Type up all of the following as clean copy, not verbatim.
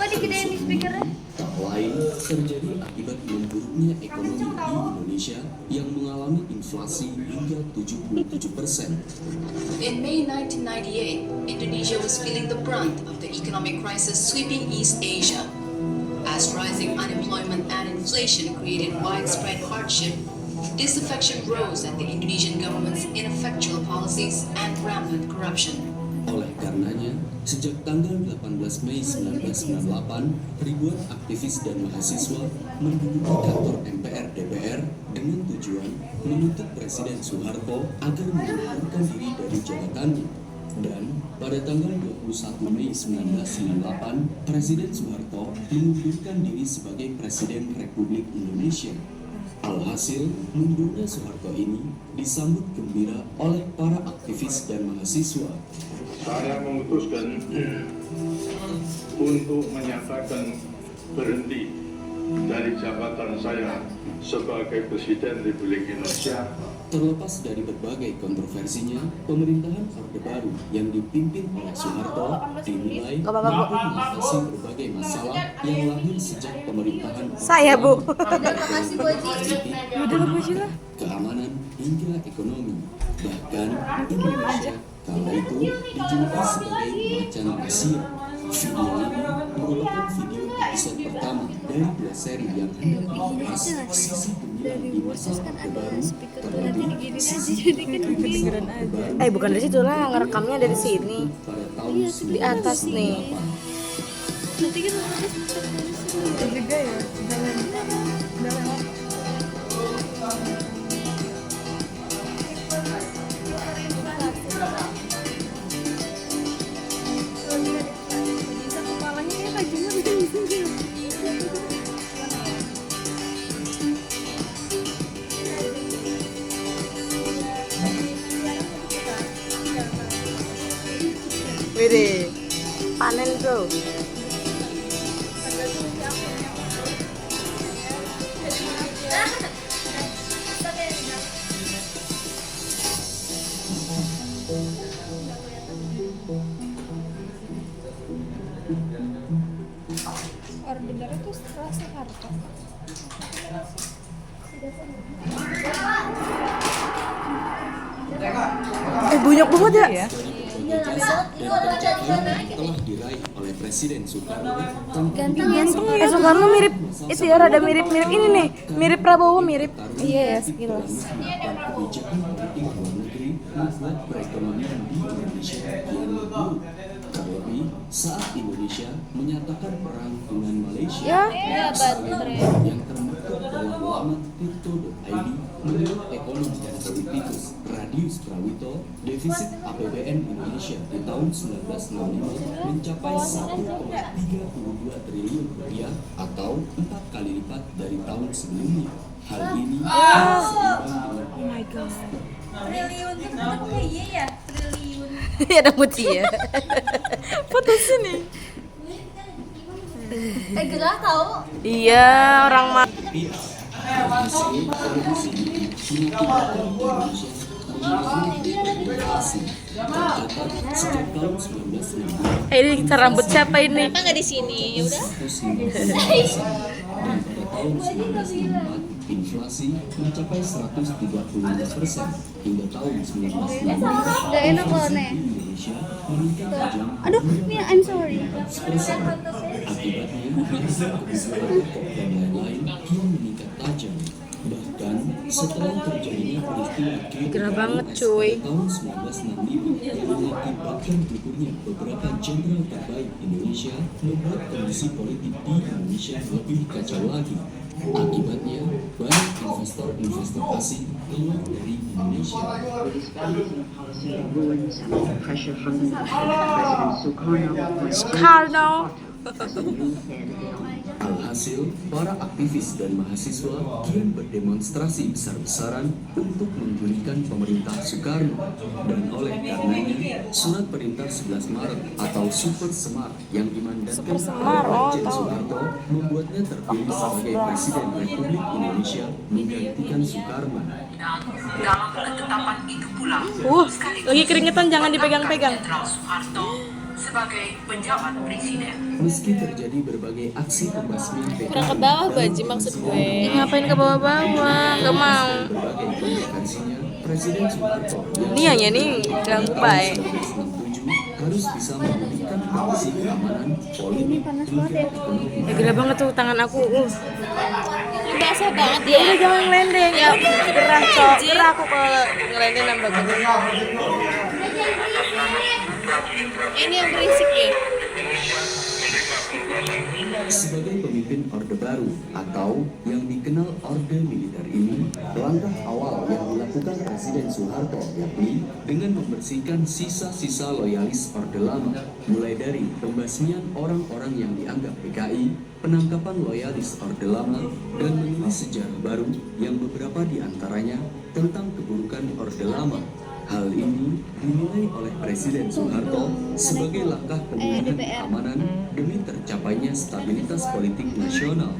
Coba digedein di speakernya. Tak lain terjadi akibat memburuknya ekonomi di Indonesia yang mengalami inflasi hingga 77%. In May 1998, Indonesia was feeling the brunt of the economic crisis sweeping East Asia. As rising unemployment and inflation created widespread hardship, disaffection rose at the Indonesian government's ineffectual policies and rampant corruption. Oleh karenanya, sejak tanggal 18 Mei 1998, ribuan aktivis dan mahasiswa menduduki kantor MPR DPR dengan tujuan menuntut Presiden Soeharto agar mengundurkan diri dari jabatannya. Dan pada tanggal 21 Mei 1998, Presiden Soeharto mengundurkan diri sebagai Presiden Republik Indonesia. Alhasil, mundurnya Soeharto ini disambut gembira oleh para aktivis dan mahasiswa. Saya memutuskan untuk menyatakan berhenti dari jabatan saya sebagai Presiden Republik Indonesia. Terlepas dari berbagai kontroversinya, pemerintahan Orde Baru yang dipimpin oleh Soeharto dinilai mampu mengatasi berbagai masalah yang lahir sejak pemerintahan Saya, Bu. Makasih Bu Haji. keamanan hingga ekonomi. Bahkan Indonesia kala itu dijuluki sebagai macan Asia. Video ini merupakan video episode pertama dari dua seri yang hendak membahas sisi gemilang di masa Orde Baru, terlebih sisi kegemparan Orde Baru Bukan dari situ lah, ngerekamnya dari sini. pada tahun Di atas nih. 1998. Nanti kita juga ya. Wih, panen bro. Orde Baru itu setelah Soeharto. Banyak banget ya. Dan pencapaian yang telah diraih oleh Presiden Soekarno Ganteng ya. Soekarno mirip itu ya, rada mirip-mirip ini nih. Mirip Prabowo, mirip. Iya ya, sekilas. dan kebijakan politik luar negeri membuat perekonomian di Indonesia kian buruk. Terlebih saat Indonesia menyatakan perang dengan Malaysia. Ya. Yang termaktub dalam laman tirto.id menurut ekonom dan politikus Radius Prawito, defisit APBN Indonesia di tahun 1965 mencapai 1,32 triliun rupiah atau 4 kali lipat dari tahun sebelumnya. Hal ini seimbang dengan Oh my god. Triliun tuh kenapa iya ya? Triliun. Ada Muci ya. Foto sini. Gerah tau. Iya, orang mah. rupiah. Kondisi produksi mengakibatkan Indonesia mengalami inflasi tercatat sejak tahun 1990. Ini kita rambut siapa ini? Kenapa nggak di sini? Udah. 115%. Dan pada tahun 1964 inflasi mencapai 135% hingga tahun 1990. Nggak enak loh, Nek. Indonesia meningkat tajam. Aduh, Mia, I'm sorry. 100%. Akibatnya, harga kebutuhan pokok dan lain-lain kian meningkat tajam. Bahkan setelah terjadinya peristiwa Gerah banget, cuy. pada tahun 1965 yang mengakibatkan gugurnya beberapa jenderal terbaik Indonesia membuat kondisi politik di Indonesia lebih kacau lagi. Akibatnya, banyak investor asing keluar dari Indonesia. With his balancing policy that ruins and under pressure from the President Sukarno was Soekarno. as the new head of the army. Alhasil, para aktivis dan mahasiswa kian berdemonstrasi besar-besaran untuk menggulingkan pemerintah Soekarno. Dan oleh karenanya, Surat Perintah 11 Maret atau Super Semar yang dimandatkan Super Semar, oh, Presiden tahu. Soeharto membuatnya terpilih sebagai Presiden Republik Indonesia menggantikan Soekarno. Dalam ketetapan itu pula, Lagi keringetan, jangan dipegang-pegang. Jenderal Soeharto sebagai penjabat presiden. Meski terjadi berbagai aksi pembasmian PKI Kurang ke bawah, dalam Baji, maksud gue. kondisi Ngapain ke bawah-bawah? Gak mau. berbagai intervensinya, Presiden Soeharto yang Nih hanya nih, ganggu baik. 1967 harus bisa memulihkan kondisi keamanan, politik, hingga ekonomi. Gede banget tuh tangan aku. Basah banget Ya udah jangan ngelendeng ya. Gerah cok. Gerah aku kalau ngelendeng nambah gede. Ini yang berisik ya. Sebagai pemimpin Orde Baru atau yang dikenal Orde Militer ini, langkah awal yang dilakukan Presiden Soeharto yakni dengan membersihkan sisa-sisa loyalis Orde Lama, mulai dari pembasmian orang-orang yang dianggap PKI, penangkapan loyalis Orde Lama, dan menulis sejarah baru yang beberapa diantaranya tentang keburukan Orde Lama. Hal ini dinilai oleh Presiden Soeharto sebagai langkah pemulihan keamanan demi tercapainya stabilitas politik nasional.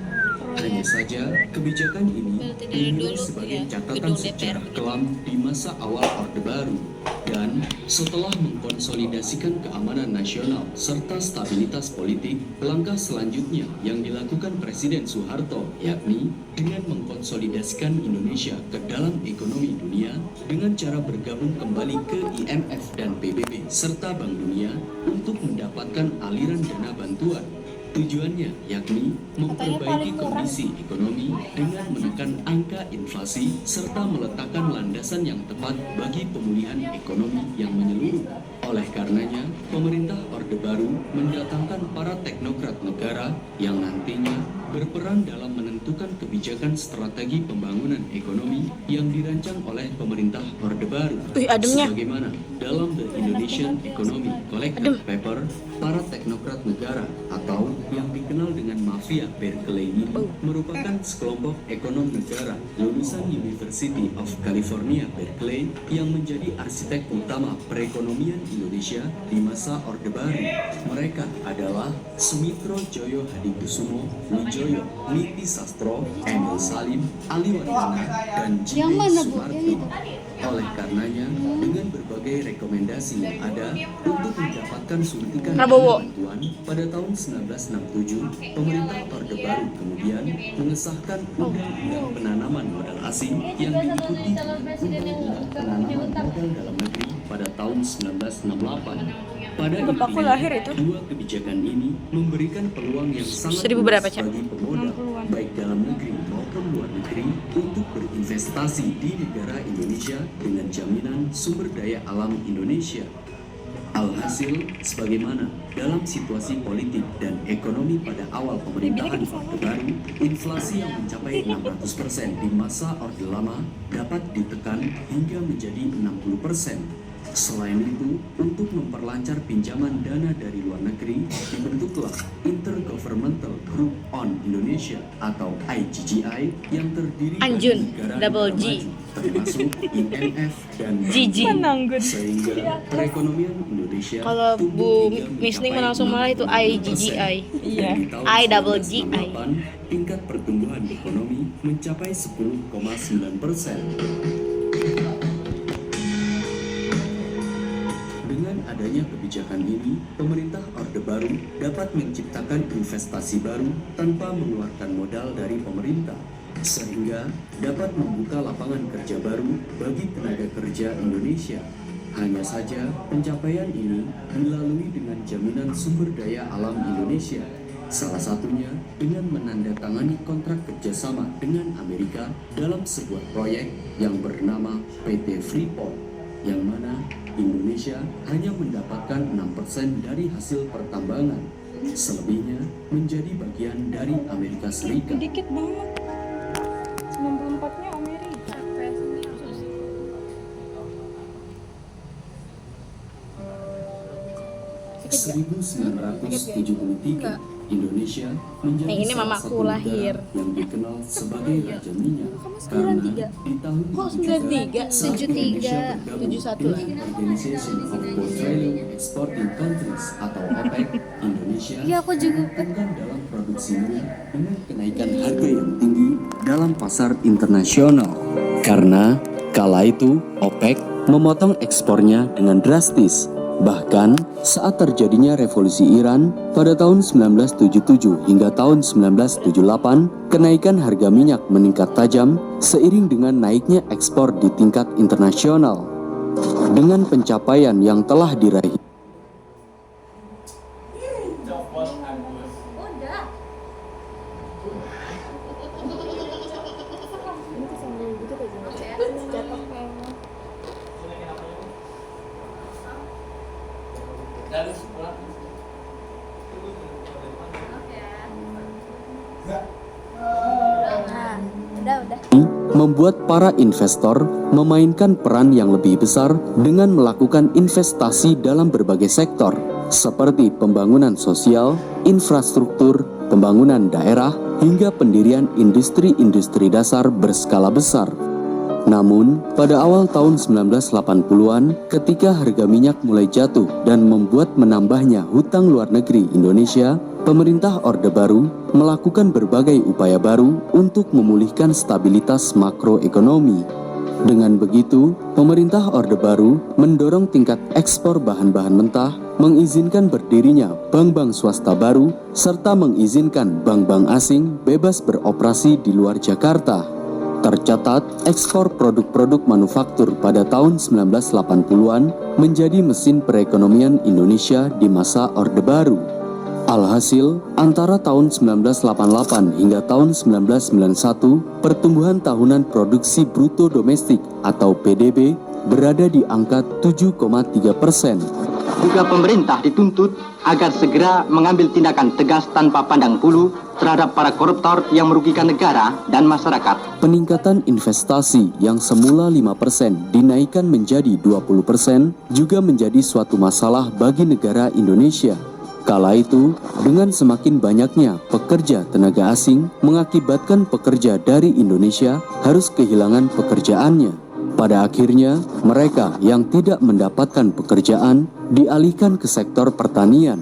Hanya saja, kebijakan ini dinilai sebagai catatan sejarah kelam di masa awal Orde Baru. Dan setelah mengkonsolidasikan keamanan nasional serta stabilitas politik, langkah selanjutnya yang dilakukan Presiden Soeharto yakni dengan mengkonsolidasikan Indonesia ke dalam ekonomi dunia dengan cara bergabung kembali ke IMF dan PBB serta Bank Dunia untuk mendapatkan aliran dana bantuan. Tujuannya yakni memperbaiki kondisi ekonomi dengan menekan angka inflasi serta meletakkan landasan yang tepat bagi pemulihan ekonomi yang menyeluruh. Oleh karenanya, pemerintah Orde Baru mendatangkan para teknokrat negara yang nantinya berperan dalam menentukan kebijakan strategi pembangunan ekonomi yang dirancang oleh pemerintah Orde Baru. Ademnya. Sebagaimana dalam The Indonesian Economy Collective Paper, para teknokrat negara atau yang dikenal dengan mafia Berkeley ini merupakan sekelompok ekonom negara lulusan University of California Berkeley yang menjadi arsitek utama perekonomian Indonesia di masa Orde Baru. Mereka adalah Sumitro Joyo Hadikusumo, Wijoyo, Niti Sastro, Emil Salim, Ali Wardana, dan J.B. Sumarto. Oleh karenanya, dengan berbagai rekomendasi yang ada untuk mendapatkan suntikan Prabowo. bantuan pada tahun 1967, pemerintah Orde Baru kemudian mengesahkan Undang-Undang Penanaman Modal Asing yang diikuti dengan Undang-Undang Penanaman Modal Dalam Negeri pada tahun 1968. Pada Bapakku intinya, lahir itu. dua kebijakan ini memberikan peluang yang sangat 1000 berapa, luas Cak? bagi pemodal, 60-an. baik dalam negeri maupun luar negeri, untuk berinvestasi di negara Indonesia dengan jaminan sumber daya alam Indonesia. Alhasil, sebagaimana dalam situasi politik dan ekonomi pada awal pemerintahan Orde Baru, inflasi yang mencapai 600% di masa Orde Lama dapat ditekan hingga menjadi 60%. Selain itu, untuk memperlancar pinjaman dana dari luar negeri, dibentuklah Intergovernmental Group on Indonesia atau IGGI yang terdiri dari Anjun, negara double G. maju, termasuk IMF dan GG. Bank. Sehingga perekonomian Indonesia Kalau tumbuh Bu hingga Misning mencapai langsung malah itu 60%. IGGI. Iya. I double G I. Tingkat pertumbuhan ekonomi mencapai 10,9%. Dengan adanya kebijakan ini, pemerintah Orde Baru dapat menciptakan investasi baru tanpa mengeluarkan modal dari pemerintah, sehingga dapat membuka lapangan kerja baru bagi tenaga kerja Indonesia. Hanya saja, pencapaian ini dilalui dengan jaminan sumber daya alam Indonesia, salah satunya dengan menandatangani kontrak kerjasama dengan Amerika dalam sebuah proyek yang bernama PT Freeport, yang mana Indonesia hanya mendapatkan 6% dari hasil pertambangan, selebihnya menjadi bagian dari Amerika Serikat. Dikit banget. 94-nya Amerika. 1973, Indonesia menjadi Yang ini salah mamaku satu negara lahir. yang dikenal sebagai Raja Minyak karena di tahun Kok itu juga 93? saat 73, Indonesia bergabung 71. dengan Organization of Petroleum Exporting Countries atau OPEC, Indonesia Iya, aku juga. menguntungkan dalam produksi minyak dengan kenaikan harga yang tinggi dalam pasar internasional. Karena kala itu OPEC memotong ekspornya dengan drastis, Bahkan, saat terjadinya revolusi Iran pada tahun 1977 hingga tahun 1978, kenaikan harga minyak meningkat tajam seiring dengan naiknya ekspor di tingkat internasional. Dengan pencapaian yang telah diraih, membuat para investor memainkan peran yang lebih besar dengan melakukan investasi dalam berbagai sektor, seperti pembangunan sosial, infrastruktur, pembangunan daerah, hingga pendirian industri-industri dasar berskala besar. Namun, pada awal tahun 1980-an, ketika harga minyak mulai jatuh dan membuat menambahnya hutang luar negeri Indonesia, pemerintah Orde Baru melakukan berbagai upaya baru untuk memulihkan stabilitas makroekonomi. Dengan begitu, pemerintah Orde Baru mendorong tingkat ekspor bahan-bahan mentah, mengizinkan berdirinya bank-bank swasta baru, serta mengizinkan bank-bank asing bebas beroperasi di luar Jakarta. Tercatat, ekspor produk-produk manufaktur pada tahun 1980-an menjadi mesin perekonomian Indonesia di masa Orde Baru. Alhasil, antara tahun 1988 hingga tahun 1991, pertumbuhan tahunan produksi bruto domestik atau PDB berada di angka 7,3%. Juga pemerintah dituntut agar segera mengambil tindakan tegas tanpa pandang bulu terhadap para koruptor yang merugikan negara dan masyarakat. Peningkatan investasi yang semula 5% dinaikkan menjadi 20% juga menjadi suatu masalah bagi negara Indonesia. Kala itu, dengan semakin banyaknya pekerja tenaga asing mengakibatkan pekerja dari Indonesia harus kehilangan pekerjaannya. Pada akhirnya, mereka yang tidak mendapatkan pekerjaan dialihkan ke sektor pertanian.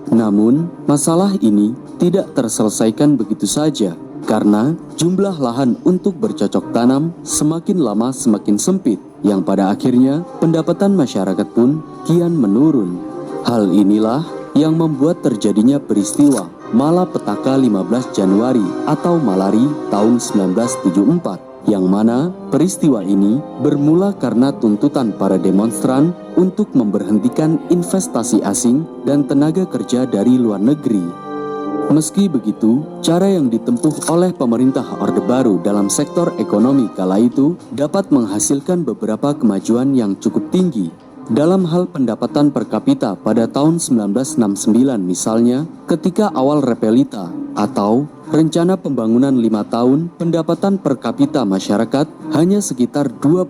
Namun, masalah ini tidak terselesaikan begitu saja karena jumlah lahan untuk bercocok tanam semakin lama semakin sempit, yang pada akhirnya pendapatan masyarakat pun kian menurun. Hal inilah yang membuat terjadinya peristiwa Malapetaka 15 Januari atau Malari tahun 1974. Yang mana peristiwa ini bermula karena tuntutan para demonstran untuk memberhentikan investasi asing dan tenaga kerja dari luar negeri. Meski begitu, cara yang ditempuh oleh pemerintah Orde Baru dalam sektor ekonomi kala itu dapat menghasilkan beberapa kemajuan yang cukup tinggi. Dalam hal pendapatan per kapita pada tahun 1969 misalnya, ketika awal Repelita atau rencana pembangunan 5 tahun, pendapatan per kapita masyarakat hanya sekitar 20.000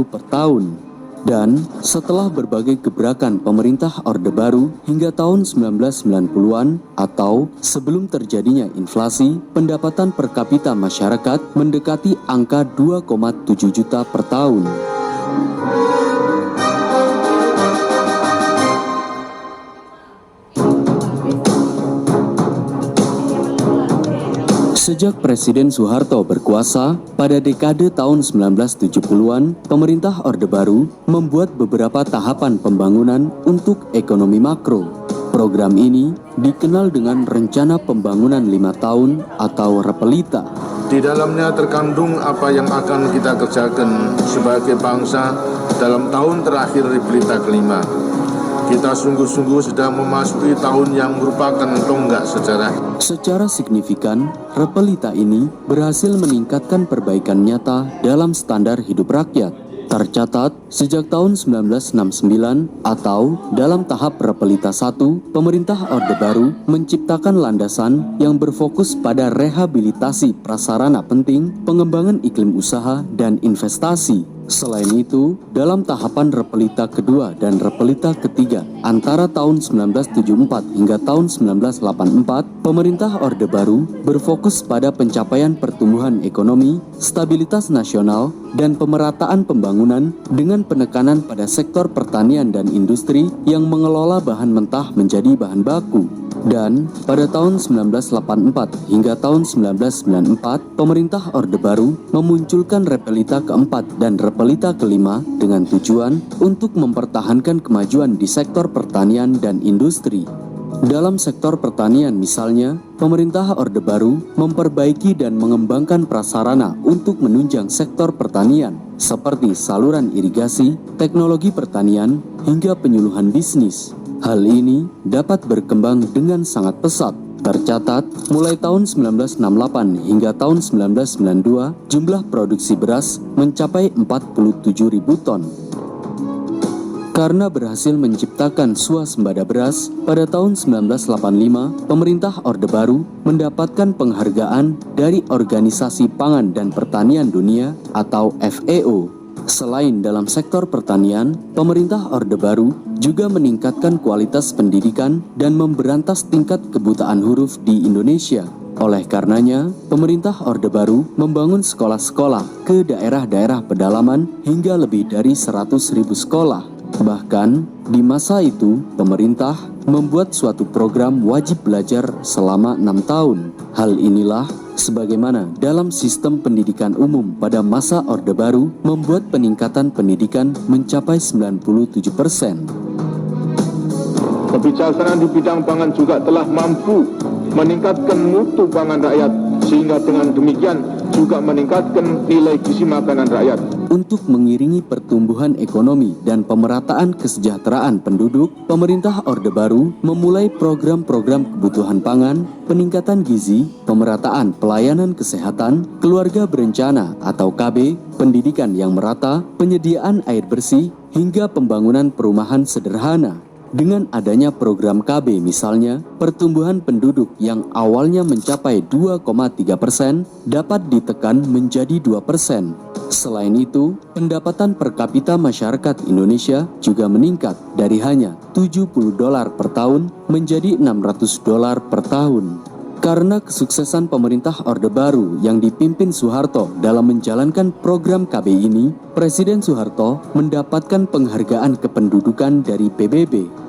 per tahun. Dan setelah berbagai gebrakan pemerintah Orde Baru hingga tahun 1990-an atau sebelum terjadinya inflasi, pendapatan per kapita masyarakat mendekati angka 2,7 juta per tahun. Sejak Presiden Soeharto berkuasa, pada dekade tahun 1970-an, pemerintah Orde Baru membuat beberapa tahapan pembangunan untuk ekonomi makro. Program ini dikenal dengan Rencana Pembangunan 5 Tahun atau Repelita. Di dalamnya terkandung apa yang akan kita kerjakan sebagai bangsa dalam tahun terakhir Repelita kelima. Kita sungguh-sungguh sedang memasuki tahun yang merupakan tonggak sejarah. Secara signifikan, Repelita ini berhasil meningkatkan perbaikan nyata dalam standar hidup rakyat. Tercatat, sejak tahun 1969 atau dalam tahap Repelita 1, pemerintah Orde Baru menciptakan landasan yang berfokus pada rehabilitasi prasarana penting, pengembangan iklim usaha, dan investasi. Selain itu, dalam tahapan Repelita kedua dan Repelita ketiga antara tahun 1974 hingga tahun 1984, pemerintah Orde Baru berfokus pada pencapaian pertumbuhan ekonomi, stabilitas nasional, dan pemerataan pembangunan dengan penekanan pada sektor pertanian dan industri yang mengelola bahan mentah menjadi bahan baku. Dan pada tahun 1984 hingga tahun 1994, pemerintah Orde Baru memunculkan Repelita keempat dan Repelita kelima dengan tujuan untuk mempertahankan kemajuan di sektor pertanian dan industri. Dalam sektor pertanian misalnya, pemerintah Orde Baru memperbaiki dan mengembangkan prasarana untuk menunjang sektor pertanian seperti saluran irigasi, teknologi pertanian, hingga penyuluhan bisnis. Hal ini dapat berkembang dengan sangat pesat. Tercatat, mulai tahun 1968 hingga tahun 1992, jumlah produksi beras mencapai 47.000 ton. Karena berhasil menciptakan swasembada beras, pada tahun 1985, pemerintah Orde Baru mendapatkan penghargaan dari Organisasi Pangan dan Pertanian Dunia atau FAO. Selain dalam sektor pertanian, pemerintah Orde Baru juga meningkatkan kualitas pendidikan dan memberantas tingkat kebutaan huruf di Indonesia. Oleh karenanya, pemerintah Orde Baru membangun sekolah-sekolah ke daerah-daerah pedalaman hingga lebih dari 100.000 sekolah. Bahkan, di masa itu, pemerintah membuat suatu program wajib belajar selama 6 tahun. Hal inilah sebagaimana dalam sistem pendidikan umum pada masa Orde Baru membuat peningkatan pendidikan mencapai 97%. Kebijaksanaan di bidang pangan juga telah mampu meningkatkan mutu pangan rakyat, sehingga dengan demikian juga meningkatkan nilai gizi makanan rakyat. Untuk mengiringi pertumbuhan ekonomi dan pemerataan kesejahteraan penduduk, pemerintah Orde Baru memulai program-program kebutuhan pangan, peningkatan gizi, pemerataan pelayanan kesehatan, keluarga berencana atau KB, pendidikan yang merata, penyediaan air bersih, hingga pembangunan perumahan sederhana. Dengan adanya program KB misalnya, pertumbuhan penduduk yang awalnya mencapai 2,3% dapat ditekan menjadi 2%. Selain itu, pendapatan per kapita masyarakat Indonesia juga meningkat dari hanya $70 per tahun menjadi $600 per tahun. Karena kesuksesan pemerintah Orde Baru yang dipimpin Soeharto dalam menjalankan program KB ini, Presiden Soeharto mendapatkan penghargaan kependudukan dari PBB.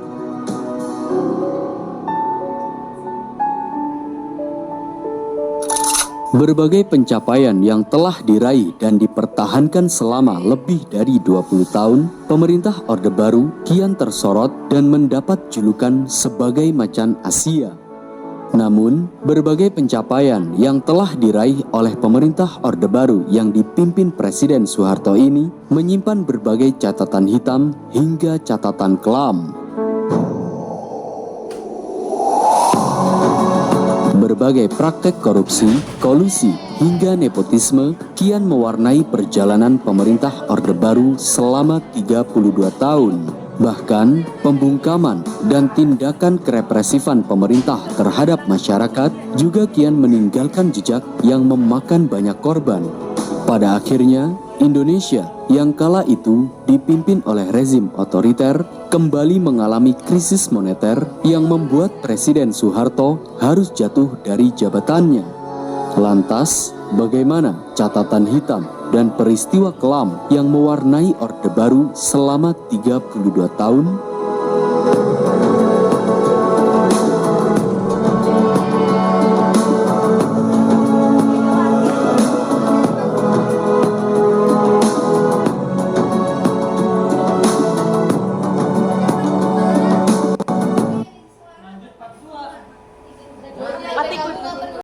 Berbagai pencapaian yang telah diraih dan dipertahankan selama lebih dari 20 tahun, pemerintah Orde Baru kian tersorot dan mendapat julukan sebagai macan Asia. Namun, berbagai pencapaian yang telah diraih oleh pemerintah Orde Baru yang dipimpin Presiden Soeharto ini menyimpan berbagai catatan hitam hingga catatan kelam. Berbagai praktek korupsi, kolusi, hingga nepotisme kian mewarnai perjalanan pemerintah Orde Baru selama 32 tahun. Bahkan, pembungkaman dan tindakan kerepresifan pemerintah terhadap masyarakat juga kian meninggalkan jejak yang memakan banyak korban. Pada akhirnya, Indonesia yang kala itu dipimpin oleh rezim otoriter kembali mengalami krisis moneter yang membuat Presiden Soeharto harus jatuh dari jabatannya. Lantas, bagaimana catatan hitam dan peristiwa kelam yang mewarnai Orde Baru selama 32 tahun?